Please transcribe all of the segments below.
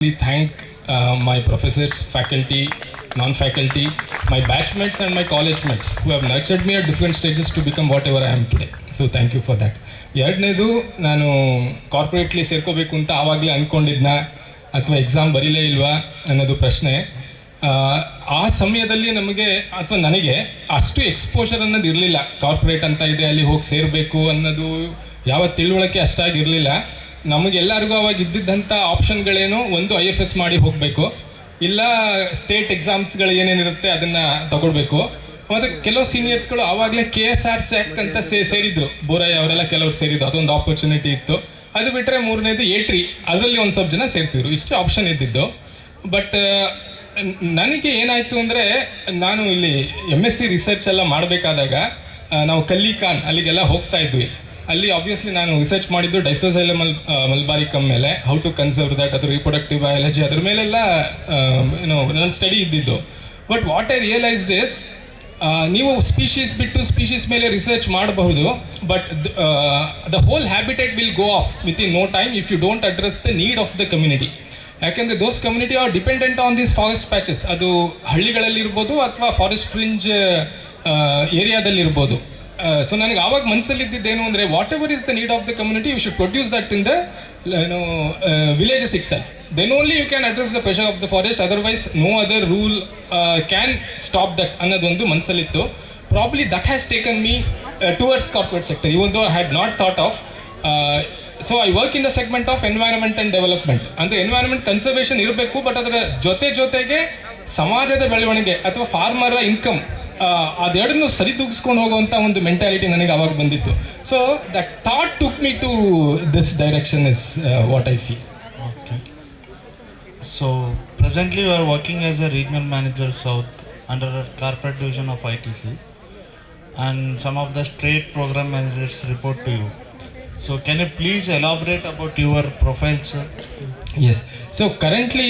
Thank my professors, faculty, non-faculty, my batchmates and my college mates who have nurtured me at different stages to become whatever I am today. So thank you for that. ಎರಡನೇದು ನಾನು ಕಾರ್ಪೊರೇಟ್ಲಿ ಸೇರ್ಕೋಬೇಕು ಅಂತ ಆವಾಗಲೇ ಅಂದ್ಕೊಂಡಿದ್ನ ಅಥವಾ exam ಬರೀಲೇ ಇಲ್ವಾ ಅನ್ನೋದು ಪ್ರಶ್ನೆ. ಆ ಸಮಯದಲ್ಲಿ ನಮಗೆ ಅಥವಾ ನನಗೆ ಅಷ್ಟು ಎಕ್ಸ್ಪೋಷರ್ ಅನ್ನೋದು ಇರಲಿಲ್ಲ. ಕಾರ್ಪೊರೇಟ್ ಅಂತ ಇದೆ, ಅಲ್ಲಿ ಹೋಗಿ ಸೇರಬೇಕು ಅನ್ನೋದು ಯಾವ ತಿಳುವಳಿಕೆ ಅಷ್ಟಾಗಿರಲಿಲ್ಲ. ನಮಗೆಲ್ಲರಿಗೂ ಅವಾಗ ಇದ್ದಿದ್ದಂಥ ಆಪ್ಷನ್ಗಳೇನು, ಒಂದು IFS ಮಾಡಿ ಹೋಗಬೇಕು, ಇಲ್ಲ ಸ್ಟೇಟ್ ಎಕ್ಸಾಮ್ಸ್ಗಳು ಏನೇನಿರುತ್ತೆ ಅದನ್ನು ತಗೊಳ್ಬೇಕು. ಮತ್ತು ಕೆಲವು ಸೀನಿಯರ್ಸ್ಗಳು ಆವಾಗಲೇ KSR SAC ಅಂತ ಸೇರಿದ್ರು, ಬೋರಯ್ಯ ಅವರೆಲ್ಲ ಕೆಲವ್ರು ಸೇರಿದ್ರು, ಅದೊಂದು ಆಪರ್ಚುನಿಟಿ ಇತ್ತು. ಅದು ಬಿಟ್ಟರೆ ಮೂರನೇದು A3, ಅದರಲ್ಲಿ ಒಂದು ಸ್ವಲ್ಪ ಜನ ಸೇರ್ತಿದ್ರು. ಇಷ್ಟೇ ಆಪ್ಷನ್ ಇದ್ದಿದ್ದು. ಬಟ್ ನನಗೆ ಏನಾಯಿತು ಅಂದರೆ, ನಾನು ಇಲ್ಲಿ MSc ರಿಸರ್ಚ್ ಎಲ್ಲ ಮಾಡಬೇಕಾದಾಗ ನಾವು ಕಲ್ಲಿಕಾನ್ ಅಲ್ಲಿಗೆಲ್ಲ ಹೋಗ್ತಾ ಇದ್ವಿ. ಅಲ್ಲಿ ಆಬ್ವಿಯಸ್ಲಿ ನಾನು ರಿಸರ್ಚ್ ಮಾಡಿದ್ದು ಡೈಸೋಸೈಲಮ್ ಮಲ್ಬಾರಿಕಮ್ ಮೇಲೆ, ಹೌ ಟು ಕನ್ಸರ್ವ್ ದಟ್, ಅದು ರಿಪ್ರೊಡಕ್ಟಿವ್ ಬಯಾಲಜಿ, ಅದ್ರ ಮೇಲೆಲ್ಲ ನನ್ನ ಸ್ಟಡಿ ಇದ್ದಿದ್ದು. But what I realised is, ನೀವು ಸ್ಪೀಶೀಸ್ ಬಿಟ್ಟು ಸ್ಪೀಶೀಸ್ ಮೇಲೆ ರಿಸರ್ಚ್ ಮಾಡಬಹುದು, but the whole habitat will go off within no time if you don't address the need of the community. ಯಾಕೆಂದರೆ those community are dependent on these forest patches. ಅದು ಹಳ್ಳಿಗಳಲ್ಲಿರ್ಬೋದು ಅಥವಾ forest fringe ಏರಿಯಾದಲ್ಲಿರ್ಬೋದು. So ನನಗೆ ಆವಾಗ ಮನಸ್ಸಲ್ಲಿ ಇದ್ದಿದ್ದೇನು ಅಂದರೆ, whatever is the need of the community, you should produce that in the villages itself. Then only you can address the pressure of the forest, otherwise no other rule can stop that ಅನ್ನೋದೊಂದು ಮನಸ್ಸಲ್ಲಿತ್ತು. Probably that has taken me towards corporate sector, even though I had not thought of. So I work in the segment of environment and development. ಅಂದರೆ environment conservation ಇರಬೇಕು, but ಅದರ ಜೊತೆಗೆ ಸಮಾಜದ ಬೆಳವಣಿಗೆ ಅಥವಾ ಫಾರ್ಮರ income, ಅದೆರಡನ್ನು ಸರಿದೂಗಿಸ್ಕೊಂಡು ಹೋಗುವಂಥ ಒಂದು ಮೆಂಟಾಲಿಟಿ ನನಗೆ ಅವಾಗ ಬಂದಿತ್ತು. So that thought took me to this direction is what I feel. Okay. So presently you are working as a regional manager South under a corporate division of ITC, and some of the state program managers report to you. So can you please elaborate about your profile, sir? Yes. So currently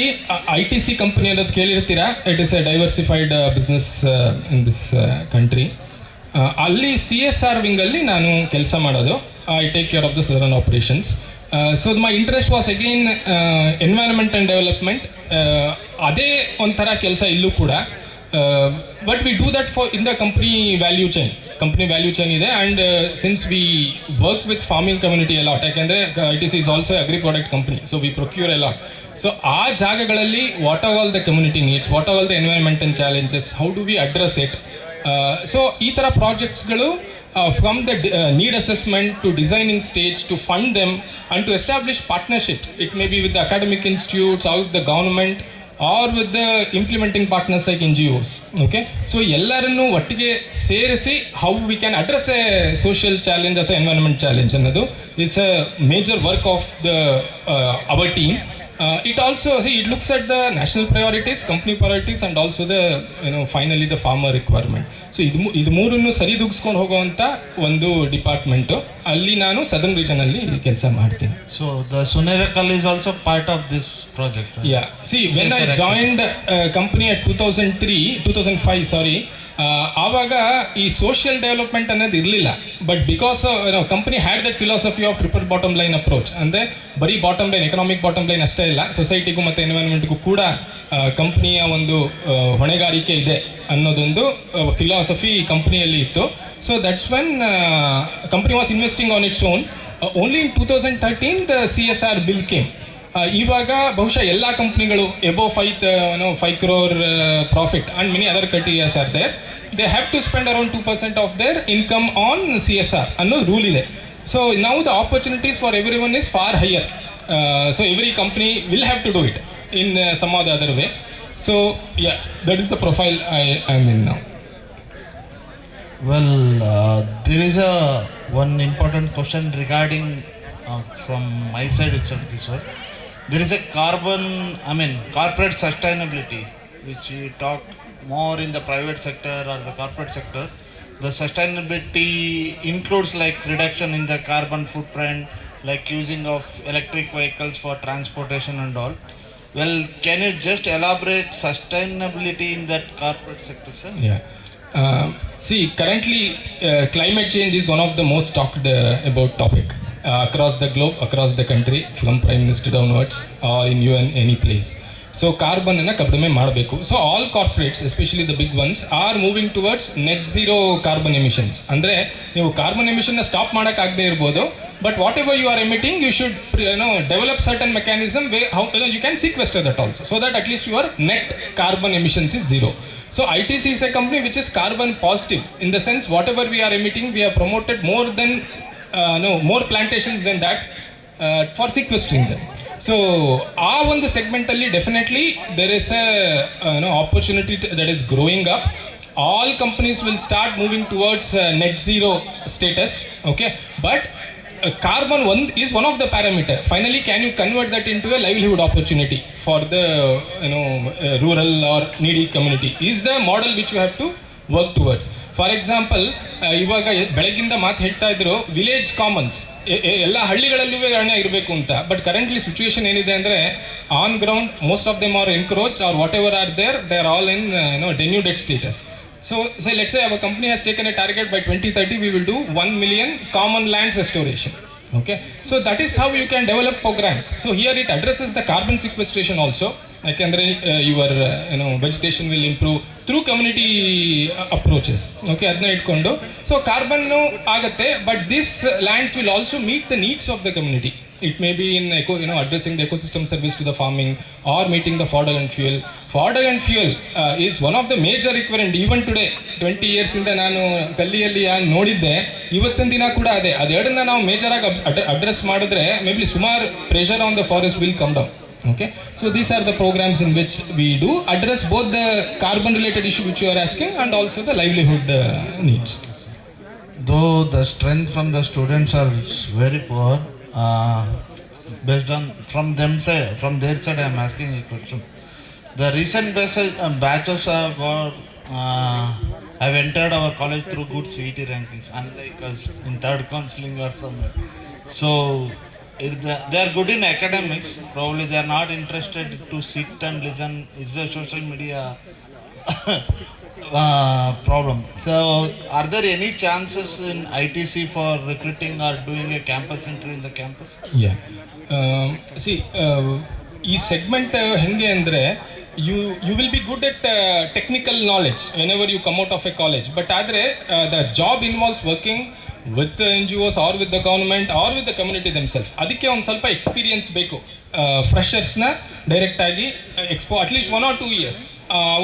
ITC company ಅನ್ನೋದು ಕೇಳಿರ್ತೀರಾ, it is a diversified business in this country. ಅಲ್ಲಿ CSR ವಿಂಗಲ್ಲಿ ನಾನು ಕೆಲಸ ಮಾಡೋದು. I take care of the southern operations. So my interest was again environment and development. ಅದೇ ಒಂಥರ ಕೆಲಸ ಇಲ್ಲೂ ಕೂಡ. But we do that for in the company value chain. Company value chain ಇದೆ, and since we work with farming community a lot, ಯಾಕೆಂದರೆ ITC is also agri product company, so we procure a lot. So ಆ ಜಾಗಗಳಲ್ಲಿ what are all the community needs, what are all the environmental challenges, how do we address it. So ಈ ಥರ ಪ್ರಾಜೆಕ್ಟ್ಸ್ಗಳು from the need assessment to designing stage to fund them and to establish partnerships. It may be with the academic institutes or with the government or with the implementing partners like NGOs. Okay, so ಎಲ್ಲರನ್ನು ಒಟ್ಟಿಗೆ ಸೇರಿಸಿ how we can address a social challenge ಅಥವಾ environment challenge ಅನ್ನೋದು is a major work of the our team. It also, see, it looks at the national priorities, company priorities, and also the finally the farmer requirement. So ಇದು ಮೂರನ್ನು ಸರಿದೂಗಿಸ್ಕೊಂಡು ಹೋಗುವಂಥ ಒಂದು department. ಅಲ್ಲಿ ನಾನು southern region ಅಲ್ಲಿ ಕೆಲಸ ಮಾಡ್ತೀನಿ. So the Sunerakal is also part of this project, right? Yeah. See, when I joined company at 2005, sorry, ಆವಾಗ ಈ ಸೋಷಿಯಲ್ ಡೆವಲಪ್ಮೆಂಟ್ ಅನ್ನೋದು ಇರಲಿಲ್ಲ. But because company had that philosophy of triple bottom line approach. ಅಂದರೆ ಬರೀ bottom line, economic bottom line ಅಷ್ಟೇ ಇಲ್ಲ, ಸೊಸೈಟಿಗೂ ಮತ್ತು ಎನ್ವೈರನ್ಮೆಂಟ್ಗೂ ಕೂಡ ಕಂಪ್ನಿಯ ಒಂದು ಹೊಣೆಗಾರಿಕೆ ಇದೆ ಅನ್ನೋದೊಂದು ಫಿಲಾಸಫಿ ಕಂಪ್ನಿಯಲ್ಲಿ ಇತ್ತು. So that's when company was investing on its own. Only in 2013 the CSR bill came. ಇವಾಗ ಬಹುಶಃ ಎಲ್ಲ ಕಂಪ್ನಿಗಳು above 5 crore profit and many other criterias are there, they have to spend around 2% of their income on CSR ಅನ್ನೋ rule ಇದೆ. So now the opportunities for everyone is far higher. So every company will have to do it in some or the other way. So yeah, that is the profile I am in now. Well, there is one important question regarding from my side itself this way. There is a corporate sustainability, which we talk more in the private sector or the corporate sector. The sustainability includes like reduction in the carbon footprint, like using of electric vehicles for transportation and all. Well, can you just elaborate sustainability in that corporate sector, sir? Yeah. See, currently climate change is one of the most talked about topic. across the globe, across the country, from Prime Minister downwards or in UN any place. So ಕಾರ್ಬನ್ನ ಕಡಿಮೆ ಮಾಡಬೇಕು. So all corporates especially the big ones are moving towards net zero carbon emissions. ಅಂದರೆ ನೀವು carbon ಎಮಿಷನ್ನ stop ಮಾಡೋಕ್ಕಾಗದೇ ಇರ್ಬೋದು, but whatever you are emitting you should develop certain mechanism way how you can sequester that also so that at least your net carbon emissions is zero. So ITC is a company which is carbon positive in the sense whatever we are emitting we have promoted more plantations than that for sequestering them. So ಆ ಒಂದು ಸೆಗ್ಮೆಂಟಲ್ಲಿ definitely there is a opportunity that is growing up. All companies will start moving towards net zero status, okay, but carbon is one of the parameter. Finally, can you convert that into a livelihood opportunity for the rural or needy community is the model which you have to work towards. For example, ಇವಾಗ ಬೆಳಗಿಂದ ಮಾತು ಹೇಳ್ತಾ ಇದ್ರು village Commons ಎಲ್ಲ ಹಳ್ಳಿಗಳಲ್ಲೂ ಅರಣ್ಯ ಇರಬೇಕು ಅಂತ. ಬಟ್ ಕರೆಂಟ್ಲಿ ಸಿಚುವೇಶನ್ ಏನಿದೆ ಅಂದರೆ on ground most of them are encroached or whatever are there they are all in denuded status. So let's say our company has taken a target by 2030 we will do 1 million common lands restoration. Okay, so that is how you can develop programs. So here it addresses the carbon sequestration also. Yakandre your vegetation will improve through community approaches. Okay, adna itkondo so carbon agutte, but these lands will also meet the needs of the community. It may be in addressing the ecosystem service to the farming or meeting the fodder and fuel. Fodder and fuel is one of the major requirement even today. 20 years ಇಂದ ನಾನು ಕಲ್ಲಿಯಲ್ಲಿ ನೋಡಿದ್ದೆ, ಇವತ್ತಿನ ದಿನ ಕೂಡ ಅದೇ. ಅದೆರಡನ್ನ ನಾವು major ಆಗಿ address ಮಾಡಿದ್ರೆ ಮೇ ಬಿ ಸುಮಾರು pressure on the forest will come down. Okay, so these are the programs in which we do address both the carbon related issue which you are asking and also the livelihood needs. Though the strength from the students are very poor, based on from their side I am asking a question. The recent batches have entered our college through good CET rankings, unlike us in third counseling or somewhere. So they are good in academics, probably they are not interested to sit and listen. It's a social media problem. So are there any chances in ITC for recruiting or doing a campus entry in the campus? Yeah, see ಈ segment ಹೆಂಗೆ ಅಂದರೆ you will be good at technical knowledge whenever you come out of a college, but ಆದರೆ the job involves working with the NGOs or with the government or with the community themselves. ಅದಕ್ಕೆ ಒಂದು ಸ್ವಲ್ಪ experience ಬೇಕು. ಫ್ರೆಷರ್ಸ್ನ ಡೈರೆಕ್ಟಾಗಿ at least 1 or 2 years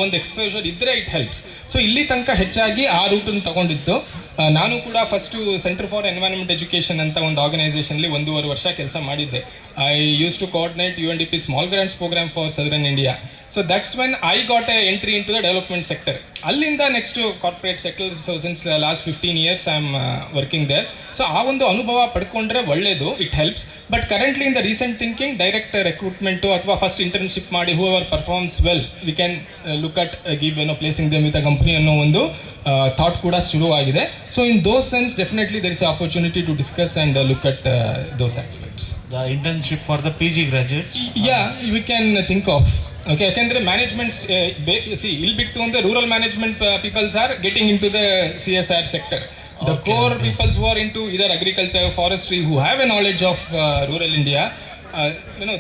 ಒಂದು exposure ಇದ್ದರೆ it helps. So ಇಲ್ಲಿ ತನಕ ಹೆಚ್ಚಾಗಿ ಆ ರೂಟನ್ನು ತಗೊಂಡಿದ್ದು. ನಾನು ಕೂಡ first centre for environment education ಅಂತ ಒಂದು ಆರ್ಗನೈಸೇಷನ್ಲಿ 1.5 ವರ್ಷ ಕೆಲಸ ಮಾಡಿದ್ದೆ. I use to coordinate UNDP small grants programme for southern India. So that's when I got a entry into the development sector. ಅಲ್ಲಿಂದ next corporate sector. So since last 15 years I am working there. So ಆ ಒಂದು ಅನುಭವ ಪಡ್ಕೊಂಡ್ರೆ ಒಳ್ಳೆಯದು, it helps. But currently in the recent thinking direct recruitment ಅಥವಾ first internship ಮಾಡಿ whoever performs well we can look at give placing them with a company ಅನ್ನೋ ಒಂದು thought ಕೂಡ ಶುರುವಾಗಿದೆ. So in those sense definitely there is a opportunity to discuss and look at those aspects. The internship for the PG graduates? Yeah, we can think of. Okay, ಯಾಕೆಂದರೆ managements ಇಲ್ಲಿ ಬಿಟ್ಟು ಅಂದರೆ rural management peoples are getting into the CSR sector. The core peoples who are into either agriculture, forestry, who have a knowledge of rural India,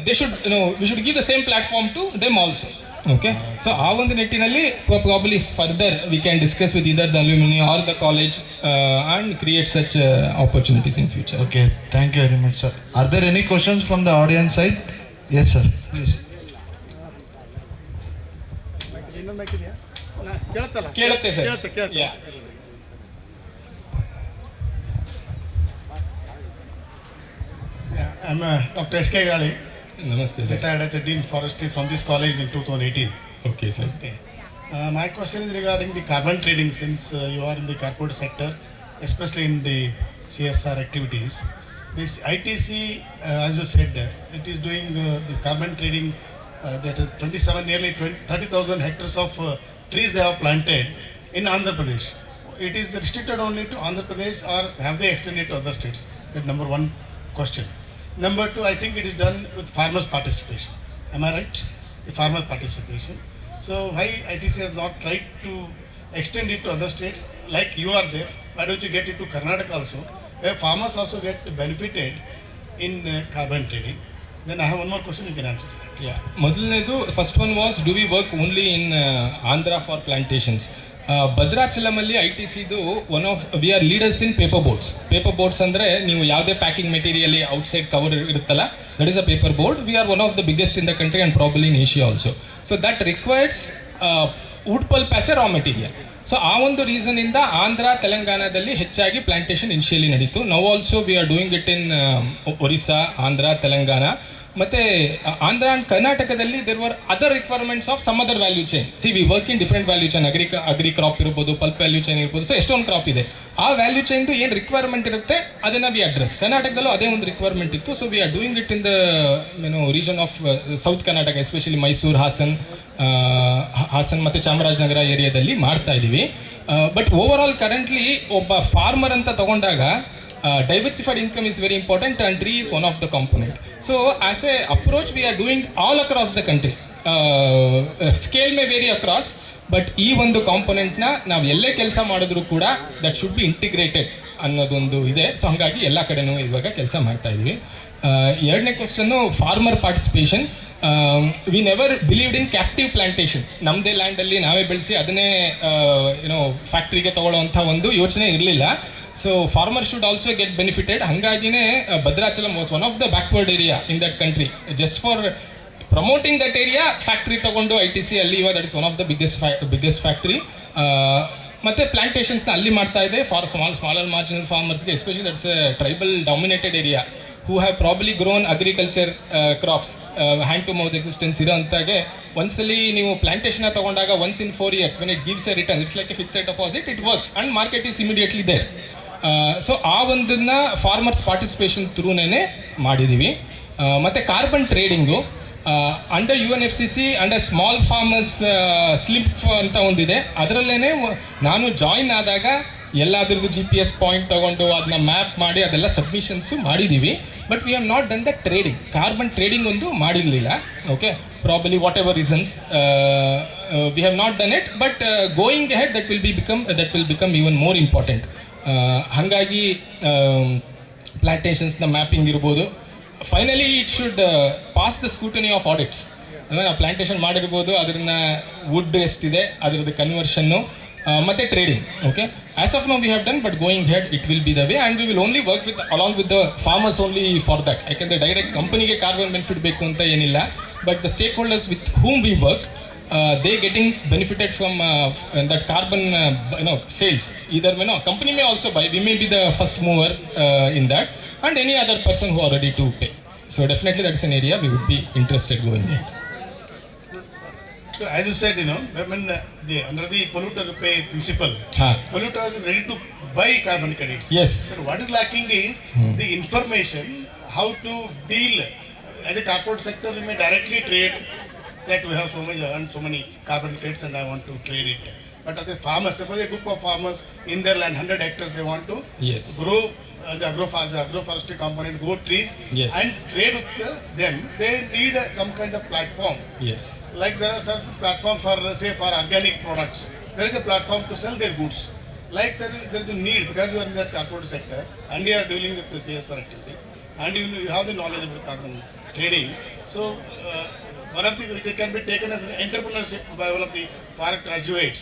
they should, we should give the same platform to them also. Okay, so ಆ ಒಂದು ನಿಟ್ಟಿನಲ್ಲಿ probably further we can discuss with either the alumni or the college and create such opportunities in future. Okay, thank you very much, sir. Are there any questions from the audience side? Yes, sir. Please. ಕೇಳುತ್ತೆ sir. I'm Dr. S.K. Gali, ನಮಸ್ತೆ sir. retired as a Dean Forestry from this college in 2018. Okay sir. Okay. My question is regarding the carbon trading, since you are in the corporate sector, especially in the CSR activities. This ITC, as you said, it is doing the carbon trading, that is 27, nearly 30,000 hectares of trees they have planted in Andhra Pradesh. It is restricted only to Andhra Pradesh, or have they extended to other states? That number one question. Number two, I think it is done with farmers' participation. Am I right? The farmer participation. So why ITC has not tried to extend it to other states? Like you are there, why don't you get it to Karnataka also? where farmers also get benefited in carbon trading. Then I have one more question, you can answer. Yeah. ಮೊದಲನೇದು first one was do we work only in Andhra for plantations. ಭದ್ರಾಚಲಮಲ್ಲಿ I T ಸಿದು one of we are leaders in paper boards ಅಂದರೆ ನೀವು ಯಾವುದೇ packing material outside cover ಇರುತ್ತಲ್ಲ, that is a paper board. We are one of the biggest in the country and probably in Asia also. So that requires wood pulp as a raw material. So ಆ ಒಂದು ರೀಸನಿಂದ ಆಂಧ್ರ ತೆಲಂಗಾಣದಲ್ಲಿ ಹೆಚ್ಚಾಗಿ plantation initially ನಡೀತು. Now also we are doing it in Orissa, Andhra, Telangana. ಮತ್ತು Andhra and ಕರ್ನಾಟಕದಲ್ಲಿ there were other requirements of some other value chain. See we work in different value chain, agri crop ಇರ್ಬೋದು, pulp value chain ಇರ್ಬೋದು. So ಎಷ್ಟೊಂದು crop ಇದೆ. ಆ value ಚೈನ್ದು ಏನು requirement ಇರುತ್ತೆ ಅದನ್ನು ವಿ ಅಡ್ರೆಸ್. ಕರ್ನಾಟಕದಲ್ಲೂ ಅದೇ ಒಂದು ರಿಕ್ವೈರ್ಮೆಂಟ್ ಇತ್ತು. So we are doing it in the region of south Karnataka, especially Mysuru, Hassan ಮತ್ತು ಚಾಮರಾಜನಗರ ಏರಿಯಾದಲ್ಲಿ ಮಾಡ್ತಾ ಇದ್ದೀವಿ. ಬಟ್ ಓವರ್ ಆಲ್ ಕರೆಂಟ್ಲಿ ಒಬ್ಬ ಫಾರ್ಮರ್ ಅಂತ ತಗೊಂಡಾಗ diversified income is very important and tree is one of the component. So as a approach we are doing all across the country. Scale may vary across, but ಈ ಒಂದು ಕಾಂಪೊನೆಂಟ್ನ ನಾವು ಎಲ್ಲೇ ಕೆಲಸ ಮಾಡಿದ್ರು ಕೂಡ ದಟ್ ಶುಡ್ ಬಿ ಇಂಟಿಗ್ರೇಟೆಡ್ ಅನ್ನೋದೊಂದು ಇದೆ. So ಹಾಗಾಗಿ ಎಲ್ಲ ಕಡೆನೂ ಇವಾಗ ಕೆಲಸ ಮಾಡ್ತಾ ಇದ್ವಿ. ಎರಡನೇ question farmer participation. We never believed in captive plantation. ನಮ್ಮದೇ ಲ್ಯಾಂಡಲ್ಲಿ ನಾವೇ ಬೆಳೆಸಿ ಅದನ್ನೇ ಫ್ಯಾಕ್ಟ್ರಿಗೆ ತಗೊಳ್ಳೋವಂಥ ಒಂದು ಯೋಚನೆ ಇರಲಿಲ್ಲ. So farmer should also get benefited. ಹಾಗಾಗಿನೇ Bhadrachalam was one of the backward area in that country. Just for promoting that area factory ತಗೊಂಡು ಐ ಟಿ ಸಿ ಅಲ್ಲಿ ಇವಾಗ that is one of the biggest factory. ಮತ್ತು ಪ್ಲಾಂಟೇಷನ್ಸ್ನ ಅಲ್ಲಿ ಮಾಡ್ತಾ ಇದೆ for smaller marginal ಫಾರ್ಮರ್ಸ್ಗೆ, especially that's a tribal dominated area who have probably grown agriculture crops, hand to mouth existence ಇರೋಂತಾಗೆ ಒಂದ್ಸಲಿ ನೀವು ಪ್ಲಾಂಟೇಶನ್ ತಗೊಂಡಾಗ once in 4 years when it gives a return, it's like a fixed deposit, it works and market is immediately there. So ಆ ಒಂದನ್ನ farmers participation ಥ್ರೂನೇ ಮಾಡಿದ್ದೀವಿ. ಮತ್ತು carbon trading under UNFCC under small farmers slip ಅಂತ ಒಂದಿದೆ. ಅದರಲ್ಲೇ ನಾನು join ಆದಾಗ ಎಲ್ಲಾದ್ರದ್ದು GPS point ತೊಗೊಂಡು ಅದನ್ನ ಮ್ಯಾಪ್ ಮಾಡಿ ಅದೆಲ್ಲ ಸಬ್ಮಿಷನ್ಸು ಮಾಡಿದ್ದೀವಿ. But we have not done the trading. Carbon trading ಒಂದು ಮಾಡಿರಲಿಲ್ಲ. Okay, probably whatever reasons we have not done it. But going ahead that will become even more important. ಹಾಗಾಗಿ ಪ್ಲಾಂಟೇಷನ್ಸ್ನ mapping ಇರ್ಬೋದು. Finally it should pass the scrutiny of audits. ನಾವು plantation ಮಾಡಿರ್ಬೋದು, ಅದನ್ನ wood ಎಷ್ಟಿದೆ ಅದರದ್ದು ಕನ್ವರ್ಷನ್ನು ಮತ್ತು trading. Okay, as of now we have done, but going ahead it will be the way and we will only work with along with the farmers only for that. ಯಾಕೆಂದರೆ direct ಕಂಪನಿಗೆ carbon benefit ಬೇಕು ಅಂತ ಏನಿಲ್ಲ. But the stake holders with whom we work, they getting benefited from that carbon sales. Either company may also buy, we may be the first mover in that, and any other person who are ready to pay. So definitely that's an area we would be interested going in. So as you said, when under the polluter pay principle, polluter is ready to buy carbon credits. Yes. So what is lacking is the information how to deal. As a corporate sector, we may directly trade that we have so much earned so many carbon credits and I want to trade it. But as a farmer, suppose a group of farmers in their land, 100 hectares, they want to grow the agroforestry component, grow trees and trade with them. They need some kind of platform. Yes. Like there are some platform for, say, for organic products. There is a platform to sell their goods. Like there is a need, because you are in that corporate sector and you are dealing with the CSR activities and you have the knowledge about carbon trading. So it can be taken as an entrepreneurship by one of the forest graduates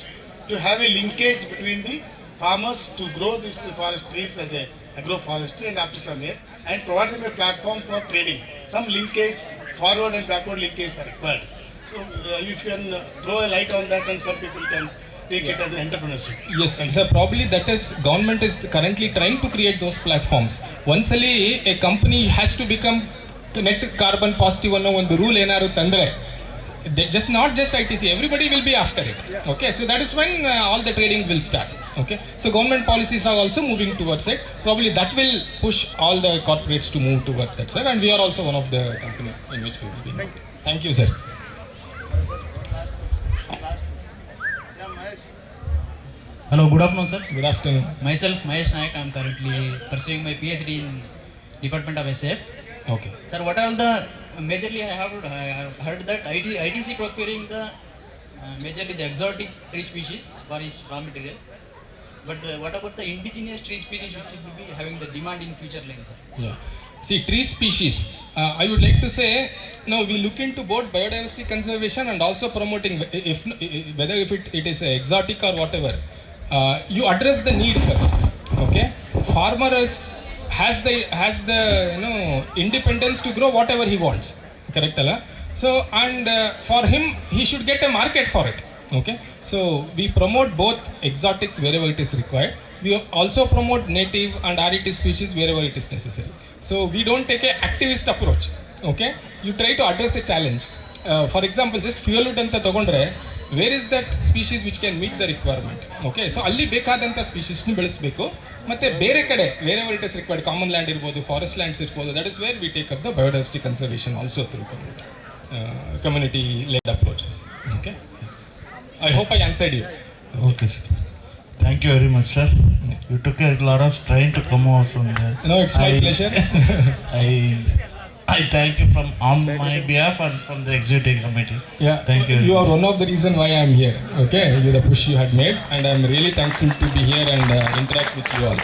to have a linkage between the farmers to grow these forest trees as a agroforestry and after some years and provide them a platform for trading. Some linkage, forward and backward linkage are required. So if you can throw a light on that and some people can take it as an entrepreneurship. Yes, sir. Probably that is government is currently trying to create those platforms. Once a company has to become net carbon positive ಅನ್ನೋ ಒಂದು rule ಏನಾದ್ರು ತಂದರೆ just not just ITC, everybody will be after it. Okay, so that is when all the trading will start. Okay, so government policies are also moving towards it. Probably that will push all the corporates to move towards that, sir, and we are also one of the company in which we will be. Thank you, sir. Hello, good afternoon, sir. Good afternoon. Myself Mahesh Nayak. I am currently pursuing my PhD in Department of SF. Okay. Sir, what are the majorly I have heard that ITC procuring the majorly the exotic tree species for its raw material. But what about the indigenous tree species which will be having the demand in future lines, sir? Yeah. See, tree species. I would like to say, no, we look into both biodiversity conservation and also promoting, whether if it is exotic or whatever. You address the need first. Okay. Farmer has the independence to grow whatever he wants. Correct, Allah? So, and for him, he should get a market for it. Okay, so we promote both exotics wherever it is required. We also promote native and RET species wherever it is necessary. So we don't take an activist approach. Okay, you try to address a challenge. For example, just fuel wood anta tagondre, where is that species which can meet the requirement? Okay, so alli bekadanta species nu ಬೆಳೆಸಬೇಕು. ಮತ್ತೆ ಬೇರೆ ಕಡೆ wherever it is required, common land ಇರಬಹುದು, forest lands ಇರಬಹುದು, that is where we take up the biodiversity conservation also through community led approaches. Okay, I hope I answered you. Okay, sir. Thank you very much, sir. You took a lot of strain to come over from there. No, it's my pleasure. I thank you from on my behalf and from the executive committee. Yeah, thank you. You are one of the reason why I am here. Okay, you the push you had made, and I am really thankful to be here and interact with you all.